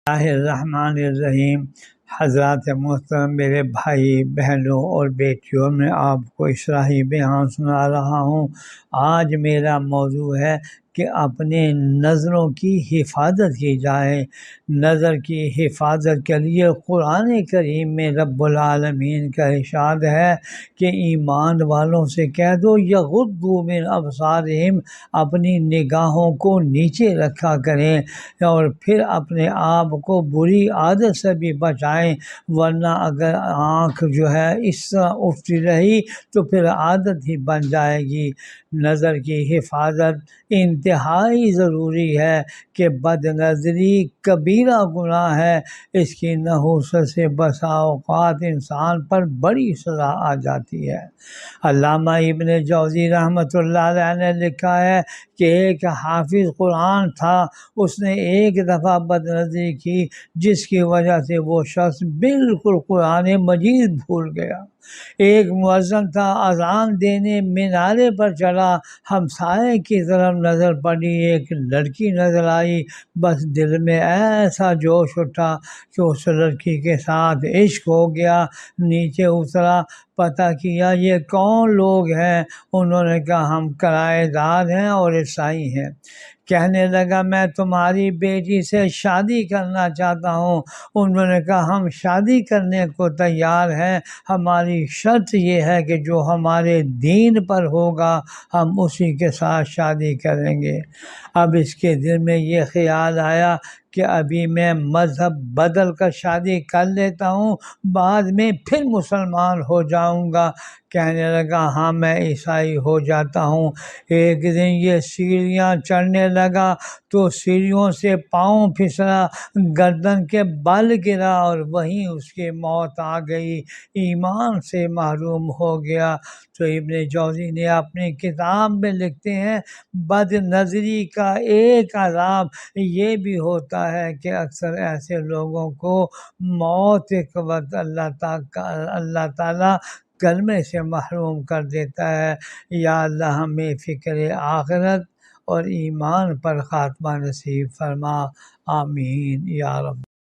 اللہ الرحمن الرحیم۔ حضرات محترم، میرے بھائی بہنوں اور بیٹیوں، میں آپ کو اشراحی بیان سنا رہا ہوں۔ آج میرا موضوع ہے کہ اپنے نظروں کی حفاظت کی جائے۔ نظر کی حفاظت کے لیے قرآن کریم میں رب العالمین کا ارشاد ہے کہ ایمان والوں سے کہہ دو یغضوا من ابصارہم، اپنی نگاہوں کو نیچے رکھا کریں اور پھر اپنے آپ کو بری عادت سے بھی بچائیں، ورنہ اگر آنکھ جو ہے اس طرح اٹھتی رہی تو پھر عادت ہی بن جائے گی۔ نظر کی حفاظت انتہائی ضروری ہے کہ بد نظری کبیرہ گناہ ہے، اس کی نحوست سے بسا اوقات انسان پر بڑی سزا آ جاتی ہے۔ علامہ ابن جوزی رحمۃ اللہ علیہ نے لکھا ہے کہ ایک حافظ قرآن تھا، اس نے ایک دفعہ بد نظری کی جس کی وجہ سے وہ شخص بالکل قرآن مجید بھول گیا۔ ایک مؤذن تھا، اذان دینے مینارے پر چڑھا، ہمسائے کی طرف نظر پڑی، ایک لڑکی نظر آئی، بس دل میں ایسا جوش اٹھا کہ اس لڑکی کے ساتھ عشق ہو گیا۔ نیچے اترا، پتہ کیا یہ کون لوگ ہیں؟ انہوں نے کہا ہم کرایہ دار ہیں اور عیسائی ہیں۔ کہنے لگا میں تمہاری بیٹی سے شادی کرنا چاہتا ہوں۔ انہوں نے کہا ہم شادی کرنے کو تیار ہیں، ہماری شرط یہ ہے کہ جو ہمارے دین پر ہوگا ہم اسی کے ساتھ شادی کریں گے۔ اب اس کے دل میں یہ خیال آیا کہ ابھی میں مذہب بدل کر شادی کر لیتا ہوں، بعد میں پھر مسلمان ہو جاؤں گا۔ کہنے لگا ہاں میں عیسائی ہو جاتا ہوں۔ ایک دن یہ سیڑھیاں چڑھنے لگا تو سیڑھیوں سے پاؤں پھسلا، گردن کے بل گرا اور وہیں اس کی موت آ گئی، ایمان سے محروم ہو گیا۔ تو ابن جوزی نے اپنی کتاب میں لکھتے ہیں بد نظری کا ایک عذاب یہ بھی ہوتا ہے کہ اکثر ایسے لوگوں کو موت کے وقت اللہ تعالیٰ کلمے سے محروم کر دیتا ہے۔ یا اللہ ہمیں فکر آخرت اور ایمان پر خاتمہ نصیب فرما، آمین یا رب۔